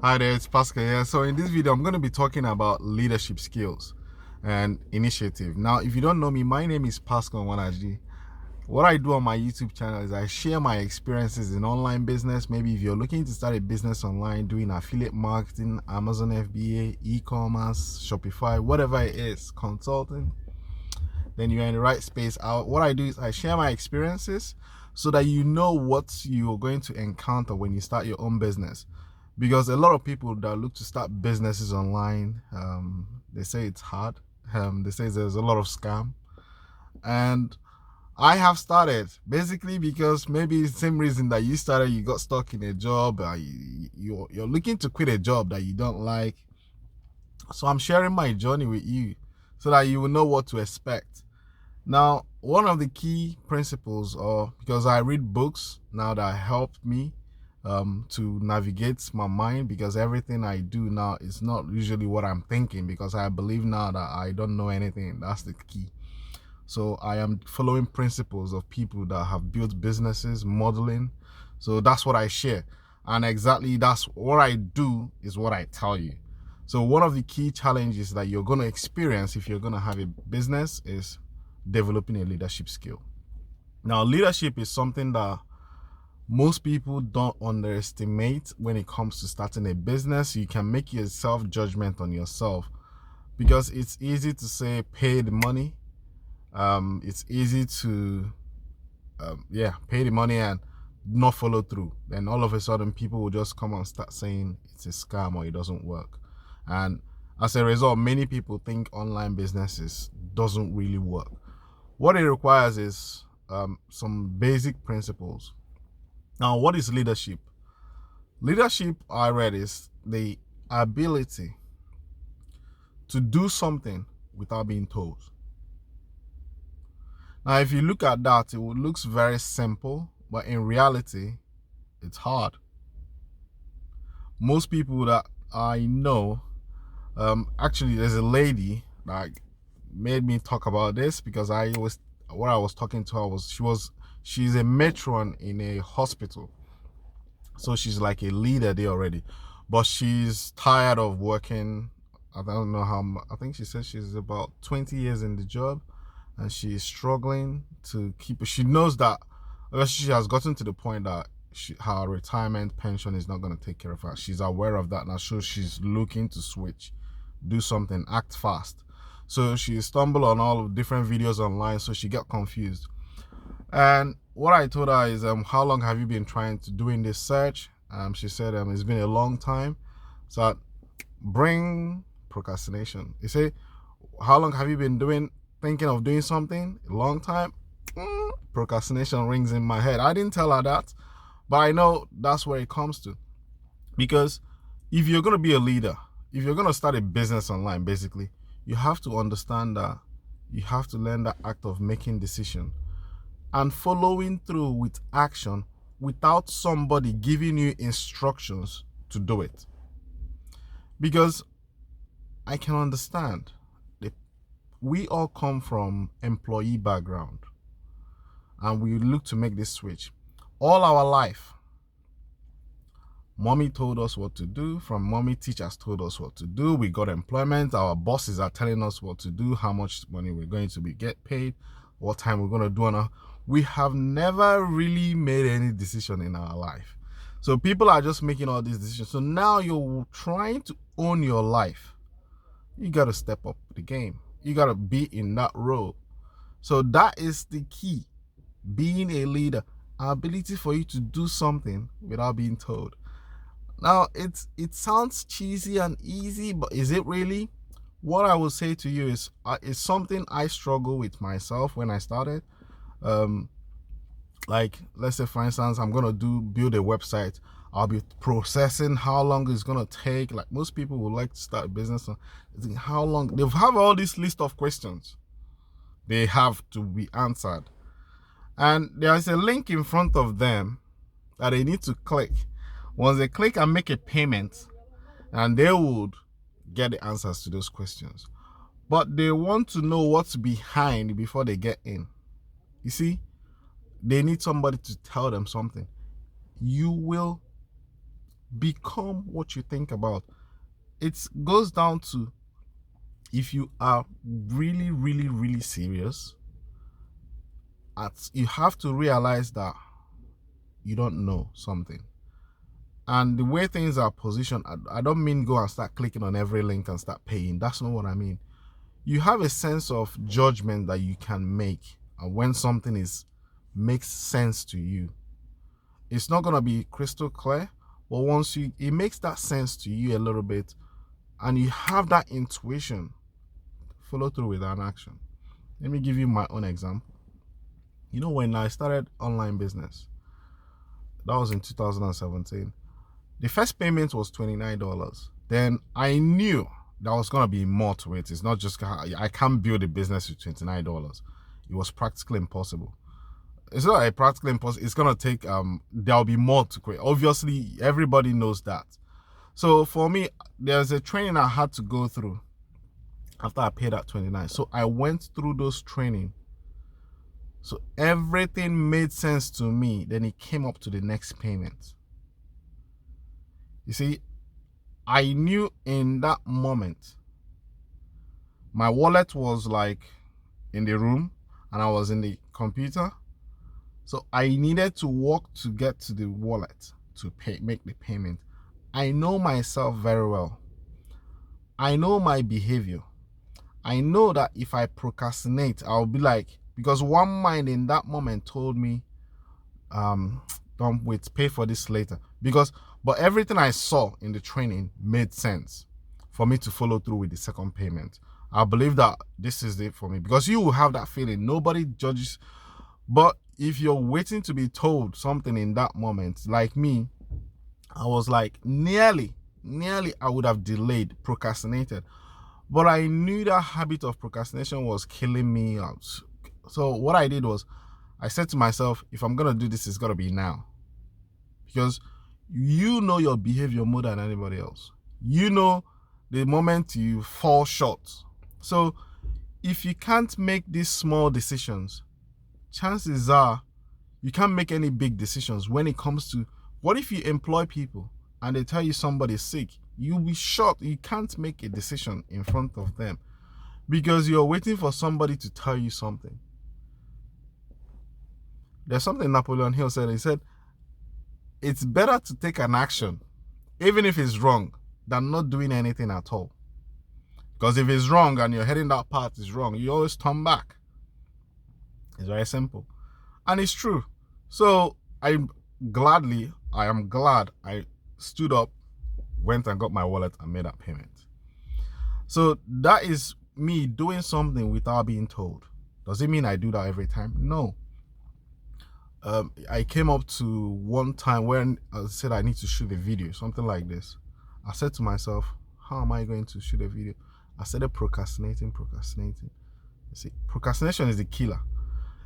Hi there, it's Pascal here. So in this video, I'm going to be talking about leadership skills and initiative. Now, if you don't know me, my name is Pascal Wanaji. What I do on my YouTube channel is I share my experiences in online business. Maybe if you're looking to start a business online, doing affiliate marketing, Amazon FBA, e-commerce, Shopify, whatever it is, consulting, then you're in the right space. What I do is I share my experiences so that you know what you're going to encounter when you start your own business. Because a lot of people that look to start businesses online, they say it's hard. They say there's a lot of scam. And I have started basically because maybe the same reason that you started, you got stuck in a job, you're looking to quit a job that you don't like. So I'm sharing my journey with you so that you will know what to expect. Now, one of the key principles, or because I read books now that helped me to navigate my mind, because everything I do now is not usually what I'm thinking, because I believe now that I don't know anything. That's the key. So I am following principles of people that have built businesses, modeling. So that's what I share. And exactly that's what I do is what I tell you. So one of the key challenges that you're going to experience if you're going to have a business is developing a leadership skill. Now, leadership is something that most people don't underestimate when it comes to starting a business. You can make your self-judgment on yourself because it's easy to say pay the money. It's easy to pay the money and not follow through. Then all of a sudden people will just come and start saying it's a scam or it doesn't work. And as a result, many people think online businesses doesn't really work. What it requires is some basic principles. Now, what is leadership? Leadership, I read, is the ability to do something without being told. Now, if you look at that, it looks very simple, but in reality, it's hard. Most people that I know, actually, there's a lady that made me talk about this because what I was talking to her was she's a matron in a hospital. So she's like a leader there already, but she's tired of working. I don't know how much. I think she said she's about 20 years in the job and she's struggling to keep it. She knows that she has gotten to the point that her retirement pension is not going to take care of her. She's aware of that now, so she's looking to switch, do something, act fast. So she stumbled on all of different videos online, so she got confused. And what I told her is, how long have you been trying to doing this search? She said, it's been a long time. So bring procrastination. You say, how long have you been thinking of doing something? A long time. Procrastination rings in my head. I didn't tell her that, but I know that's where it comes to. Because if you're going to be a leader, if you're going to start a business online, basically, you have to understand that you have to learn the act of making decisions and following through with action without somebody giving you instructions to do it. Because I can understand that we all come from employee background and we look to make this switch. All our life, mommy told us what to do. From mommy, teachers told us what to do. We got employment. Our bosses are telling us what to do, how much money we're going to get paid, what time we're going to do on our. We have never really made any decision in our life. So people are just making all these decisions. So now you're trying to own your life. You got to step up the game. You got to be in that role. So that is the key. Being a leader, ability for you to do something without being told. Now, it sounds cheesy and easy, but is it really? What I will say to you is it's something I struggle with myself when I started. Like, let's say for instance, I'm gonna build a website. I'll be processing how long it's gonna take. Like most people would like to start a business, how long they have all this list of questions they have to be answered, and there's a link in front of them that they need to click. Once they click and make a payment, and they would get the answers to those questions, but they want to know what's behind before they get in. You see, they need somebody to tell them something. You will Become what you think about. It goes down to, if you are really, really, really serious, you have to realize that you don't know something. And the way things are positioned, I don't mean go and start clicking on every link and start paying. That's not what I mean. You have a sense of judgment that you can make, and when something makes sense to you, it's not going to be crystal clear, but once it makes that sense to you a little bit, and you have that intuition, follow through with an action. Let me give you my own example. When I started online business, that was in 2017. The first payment was $29. Then I knew there was going to be more to it. It's not just, I can't build a business with $29. It was practically impossible. It's not a practically impossible. It's going to take, there'll be more to create. Obviously, everybody knows that. So for me, there's a training I had to go through after I paid that $29. So I went through those training. So everything made sense to me. Then it came up to the next payment. You see, I knew in that moment, my wallet was like in the room and I was in the computer. So I needed to walk to get to the wallet to make the payment. I know myself very well. I know my behavior. I know that if I procrastinate, I'll be like, because one mind in that moment told me, don't wait, pay for this later. But everything I saw in the training made sense for me to follow through with the second payment. I believe that this is it for me, because you will have that feeling. Nobody judges. But if you're waiting to be told something in that moment, like me, I was like nearly I would have delayed, procrastinated. But I knew that habit of procrastination was killing me out. So what I did was, I said to myself, if I'm going to do this, it's got to be now. Because you know your behavior more than anybody else. You know the moment you fall short. So if you can't make these small decisions, chances are you can't make any big decisions when it comes to, what if you employ people and they tell you somebody's sick? You'll be shocked. You can't make a decision in front of them because you're waiting for somebody to tell you something. There's something Napoleon Hill said. He said, it's better to take an action, even if it's wrong, than not doing anything at all. Because if it's wrong and you're heading that path is wrong, you always turn back. It's very simple. And it's true. So I am glad I stood up, went and got my wallet and made that payment. So that is me doing something without being told. Does it mean I do that every time? No. I came up to one time when I said I need to shoot a video, something like this. I said to myself, how am I going to shoot a video? I started procrastinating. You see, procrastination is the killer.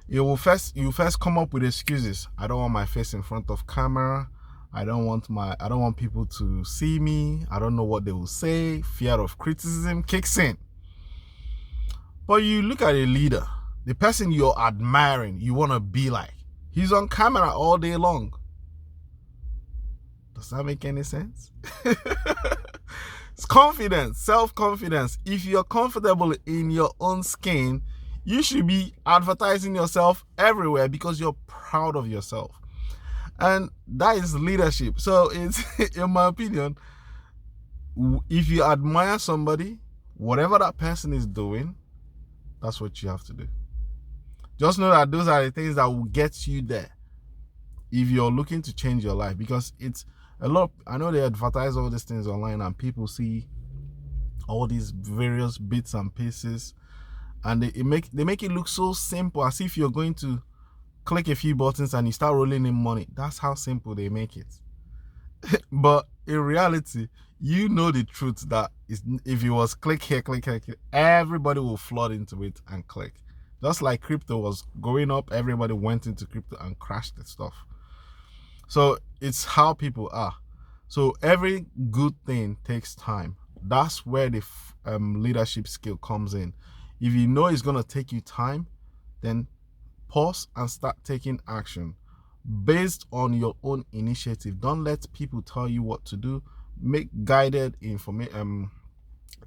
You first come up with excuses. I don't want my face in front of camera. I don't want people to see me. I don't know what they will say. Fear of criticism kicks in. But you look at a leader, the person you're admiring, you want to be like. He's on camera all day long. Does that make any sense? It's confidence, self-confidence. If you're comfortable in your own skin, you should be advertising yourself everywhere because you're proud of yourself. And that is leadership. So it's, in my opinion, if you admire somebody, whatever that person is doing, that's what you have to do. Just know that those are the things that will get you there if you're looking to change your life. Because it's a lot. I know they advertise all these things online and people see all these various bits and pieces, and they make it look so simple, as if you're going to click a few buttons and you start rolling in money. That's how simple they make it. But in reality, you know the truth that if it was click here, everybody will flood into it and click. Just like crypto was going up, everybody went into crypto and crashed the stuff. So it's how people are. So every good thing takes time. That's where the leadership skill comes in. If you know it's going to take you time, then pause and start taking action. based on your own initiative. Don't let people tell you what to do. Make guided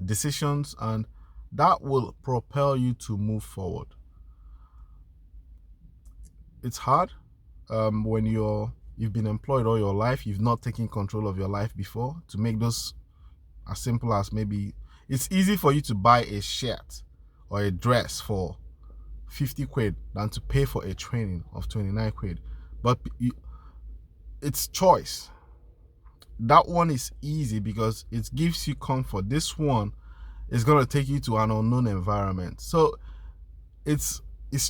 decisions, and that will propel you to move forward. It's hard when you've been employed all your life, you've not taken control of your life before. To make those as simple as, maybe it's easy for you to buy a shirt or a dress for 50 quid than to pay for a training of 29 quid. But it's choice. That one is easy because it gives you comfort. This one is going to take you to an unknown environment. So it's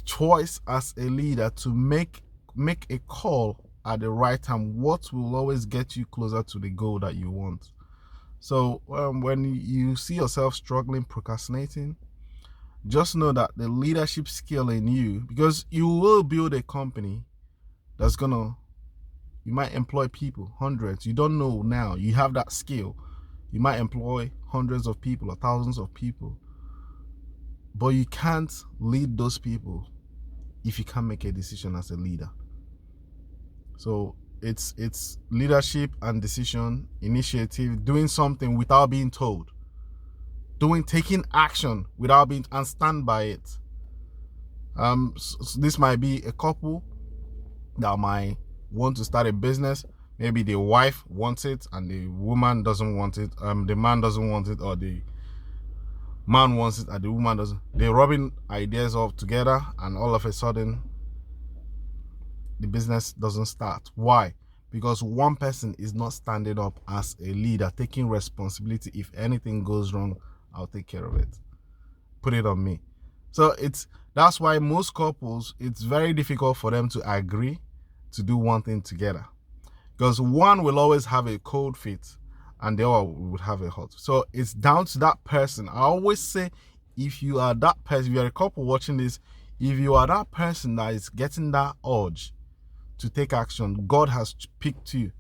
choice as a leader to make a call at the right time. What will always get you closer to the goal that you want. So when you see yourself struggling, procrastinating, just know that the leadership skill in you, because you will build a company that's you might employ people, hundreds. You don't know now. You have that skill. You might employ hundreds of people or thousands of people, but you can't lead those people if you can't make a decision as a leader. So it's leadership and decision, initiative, doing something without being told, taking action without being, and stand by it. So this might be a couple that might want to start a business. Maybe the wife wants it and the woman doesn't want it. The man doesn't want it, or the man wants it and the woman doesn't. They're rubbing ideas off together, and all of a sudden the business doesn't start. Why? Because one person is not standing up as a leader, taking responsibility. If anything goes wrong, I'll take care of it. Put it on me. So that's why most couples, it's very difficult for them to agree to do one thing together, because one will always have a cold feet and the other would have a hot. So it's down to that person. I always say, if you are that person, if you're a couple watching this, if you are that person that is getting that urge to take action, God has picked you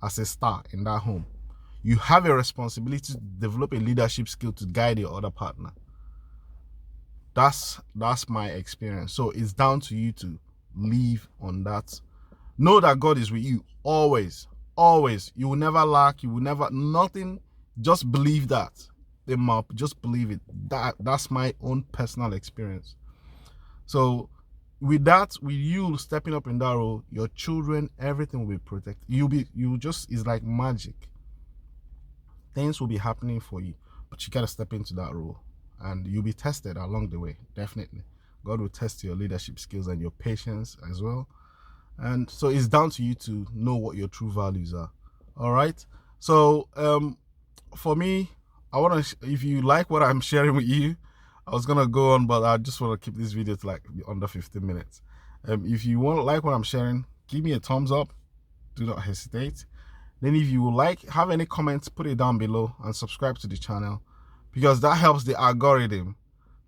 as a star in that home. You have a responsibility to develop a leadership skill to guide your other partner. That's my experience. So it's down to you to live on that. Know that God is with you always. Always. You will never lack. You will never, nothing. Just believe that. Just believe it. That's my own personal experience. So with that, with you stepping up in that role, your children, everything will be protected. It's like magic. Things will be happening for you, but you got to step into that role, and you'll be tested along the way. Definitely. God will test your leadership skills and your patience as well. And so it's down to you to know what your true values are. All right. So for me, I want to, if you like what I'm sharing with you, I was going to go on, but I just want to keep this video to like under 15 minutes. If you like what I'm sharing, give me a thumbs up. Do not hesitate. Then if you have any comments, put it down below, and subscribe to the channel, because that helps the algorithm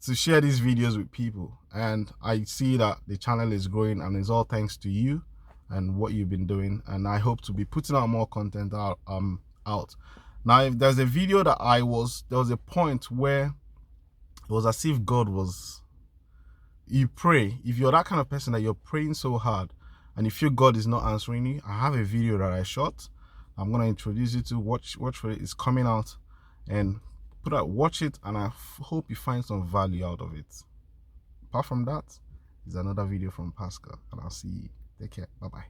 to share these videos with people. And I see that the channel is growing, and it's all thanks to you and what you've been doing. And I hope to be putting out more content out. Now, if there's a video that there was a point where it was as if God was, you pray, if you're that kind of person that you're praying so hard and you feel God is not answering you, I have a video that I shot. I'm going to introduce you to watch for it. It's coming out, and watch it, and I hope you find some value out of it. Apart from that, is another video from Pascal, and I'll see you. Take care. Bye-bye.